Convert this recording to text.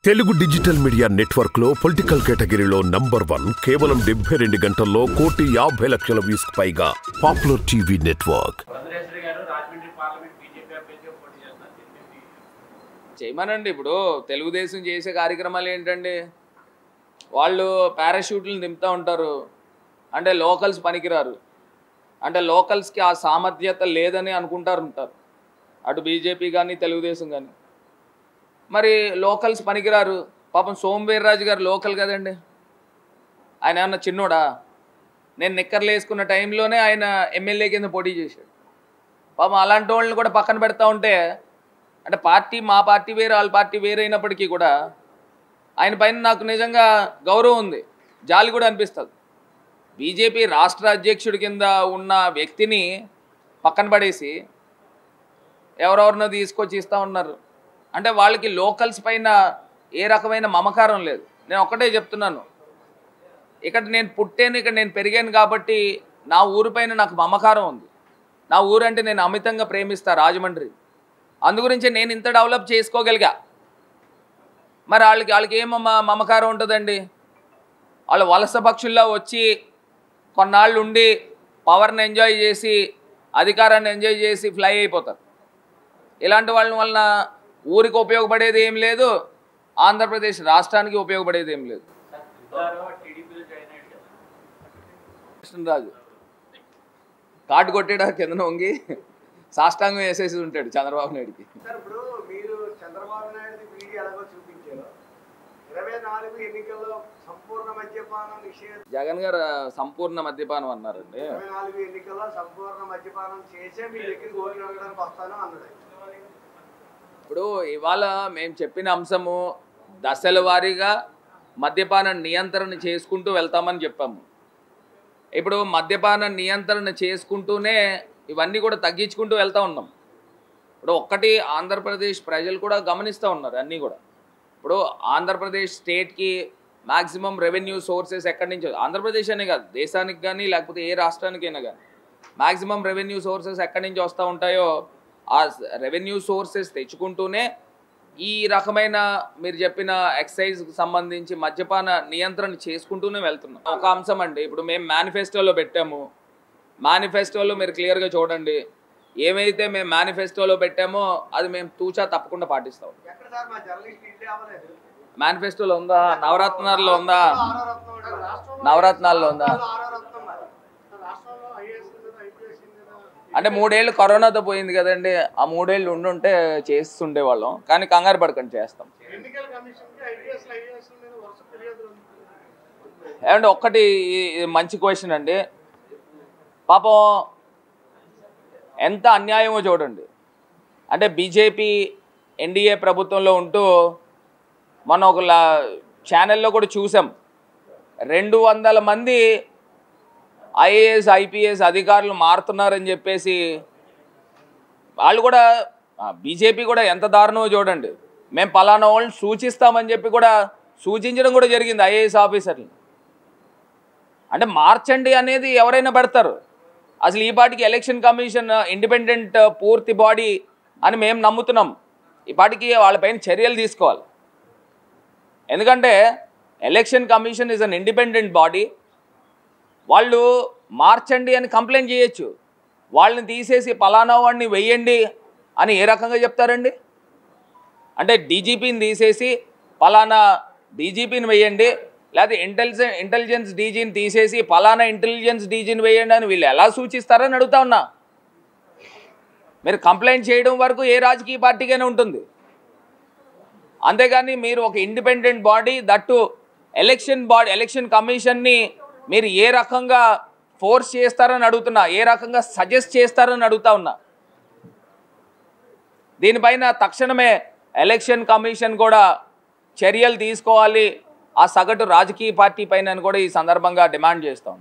Telugu digital media network లో political కేటగిరీలో number 1 కేవలం 72 గంటల్లో 1,50,00,000 వ్యూస్ పైగా పాపులర్ టీవీ నెట్వర్క్. చేయమనండి. ఇప్పుడు తెలుగుదేశం చేసే కార్యక్రమాలు ఏంటండి, వాళ్ళు పారాషూట్లను దింపుతూ ఉంటారు. అంటే లోకల్స్ పనికిరారు, అంటే లోకల్స్కి ఆ సామర్థ్యత లేదని ఉంటారు. అటు బీజేపీ కానీ తెలుగుదేశం కానీ. మరి లోకల్స్ పనికిరారు. పాపం సోమవీర్రాజు గారు లోకల్ కదండి, ఆయన ఏమన్నా చిన్నోడా? నేను నిక్కర్లు వేసుకున్న టైంలోనే ఆయన ఎమ్మెల్యే కింద పోటీ చేశాడు. పాపం అలాంటి వాళ్ళని కూడా పక్కన పెడతా ఉంటే, అంటే పార్టీ మా పార్టీ వేరే వాళ్ళ పార్టీ వేరే అయినప్పటికీ కూడా ఆయన పైన నాకు నిజంగా గౌరవం ఉంది, జాలి కూడా అనిపిస్తుంది. బీజేపీ రాష్ట్ర అధ్యక్షుడి కింద ఉన్న వ్యక్తిని పక్కన పడేసి ఎవరెవరినో తీసుకొచ్చి ఇస్తూ ఉన్నారు. అంటే వాళ్ళకి లోకల్స్ పైన ఏ రకమైన మమకారం లేదు. నేను ఒక్కటే చెప్తున్నాను, ఇక్కడ నేను పుట్టాను, ఇక్కడ నేను పెరిగాను కాబట్టి నా ఊరు పైన నాకు మమకారం ఉంది. నా ఊరు అంటే నేను అమితంగా ప్రేమిస్తా, రాజమండ్రి. అందుగురించి నేను ఇంత డెవలప్ చేసుకోగలిగా. మరి వాళ్ళకి ఏం మమకారం ఉంటుందండి? వాళ్ళు వలస పక్షుల్లో వచ్చి కొన్నాళ్ళు ఉండి పవర్ని ఎంజాయ్ చేసి అధికారాన్ని ఎంజాయ్ చేసి ఫ్లై అయిపోతారు. ఇలాంటి వాళ్ళ వలన ఊరికి ఉపయోగపడేది ఏం లేదు, ఆంధ్రప్రదేశ్ రాష్ట్రానికి ఉపయోగపడేది ఏం లేదు. కృష్ణరాజు కాటు కొట్టాడా కింద వంగి సాష్టాంగం వేసేసి ఉంటాడు చంద్రబాబు నాయుడికి. ఇప్పుడు మీరు చంద్రబాబు నాయుడు వీడియో ఎలాగో చూపించారు, 24 ఎన్నికల్లో సంపూర్ణ మద్యపానం నిషేధం, జగన్ గారు సంపూర్ణ మద్యపానం అన్నారండి. 24 ఎన్నికల్లో సంపూర్ణ మద్యపానం చేసే మీ దగ్గరికి ఓట్లు అడగడానికి వస్తాను అన్నాడు. ఇప్పుడు ఇవాళ మేము చెప్పిన అంశము దశల వారీగా మద్యపాన నియంత్రణ చేసుకుంటూ వెళ్తామని చెప్పాము. ఇప్పుడు మద్యపాన నియంత్రణ చేసుకుంటూనే ఇవన్నీ కూడా తగ్గించుకుంటూ వెళ్తూ ఉన్నాం. ఇప్పుడు ఒక్కటి ఆంధ్రప్రదేశ్ ప్రజలు కూడా గమనిస్తూ ఉన్నారు అన్నీ కూడా. ఇప్పుడు ఆంధ్రప్రదేశ్ స్టేట్కి మ్యాక్సిమం రెవెన్యూ సోర్సెస్ ఎక్కడి నుంచి, ఆంధ్రప్రదేశ్ అనే కాదు దేశానికి కానీ లేకపోతే ఏ రాష్ట్రానికైనా కానీ మ్యాక్సిమం రెవెన్యూ సోర్సెస్ ఎక్కడి నుంచి వస్తూ ఉంటాయో ఆ రెవెన్యూ సోర్సెస్ తెచ్చుకుంటూనే ఈ రకమైన మీరు చెప్పిన ఎక్సైజ్కి సంబంధించి మద్యపాన నియంత్రణ చేసుకుంటూనే వెళ్తున్నాం. ఒక అంశం అండి, ఇప్పుడు మేము మేనిఫెస్టోలో పెట్టాము. మేనిఫెస్టోలో మీరు క్లియర్గా చూడండి, ఏమైతే మేము మేనిఫెస్టోలో పెట్టామో అది మేము తూచా తప్పకుండా పాటిస్తాం. మేనిఫెస్టోలో ఉందా? నవరత్నాల్లో ఉందా? నవరత్నాల్లో ఉందా? అంటే 3 ఏళ్ళు కరోనాతో పోయింది కదండి, ఆ 3 ఏళ్ళు ఉండుంటే చేస్తుండే వాళ్ళం. కానీ కంగారు పడకండి, చేస్తాం. ఏమంటే ఒక్కటి మంచి క్వశ్చన్ అండి. పాపం ఎంత అన్యాయమో చూడండి. అంటే బీజేపీ ఎన్డీఏ ప్రభుత్వంలో ఉంటూ మనం ఒక ఛానల్లో కూడా చూసాం, 200 మంది ఐఏఎస్ ఐపీఎస్ అధికారులు మారుతున్నారని చెప్పేసి వాళ్ళు కూడా, బీజేపీ కూడా ఎంత దారుణమో చూడండి. మేము పలానా వాళ్ళని సూచిస్తామని చెప్పి కూడా సూచించడం కూడా జరిగింది ఐఏఎస్ ఆఫీసర్లు. అంటే మార్చండి అనేది ఎవరైనా పెడతారు. అసలు ఈ పాటికి ఎలక్షన్ కమిషన్ ఇండిపెండెంట్ పూర్తి బాడీ అని మేము నమ్ముతున్నాం. ఈ పాటికి వాళ్ళపైన చర్యలు తీసుకోవాలి. ఎందుకంటే election commission is an independent body. వాళ్ళు మార్చండి అని కంప్లైంట్ చేయొచ్చు, వాళ్ళని తీసేసి పలానా వాడిని వెయ్యండి అని ఏ రకంగా చెప్తారండి? అంటే డీజీపీని తీసేసి పలానా డీజీపీని వెయ్యండి, లేకపోతే ఇంటెలిజెన్స్ డీజీని తీసేసి పలానా ఇంటెలిజెన్స్ డీజీని వెయ్యండి అని వీళ్ళు ఎలా సూచిస్తారని అడుగుతా ఉన్నా. మీరు కంప్లైంట్ చేయడం వరకు ఏ రాజకీయ పార్టీకైనా ఉంటుంది, అంతేగాని మీరు ఒక ఇండిపెండెంట్ బాడీ దట్టు ఎలక్షన్ కమిషన్ని మీరు ఏ రకంగా ఫోర్స్ చేస్తారని అడుగుతున్నా, ఏ రకంగా సజెస్ట్ చేస్తారని అడుగుతా ఉన్నా. దీనిపైన తక్షణమే ఎలక్షన్ కమిషన్ కూడా చర్యలు తీసుకోవాలి ఆ సగటు రాజకీయ పార్టీ పైన కూడా ఈ సందర్భంగా డిమాండ్ చేస్తాం.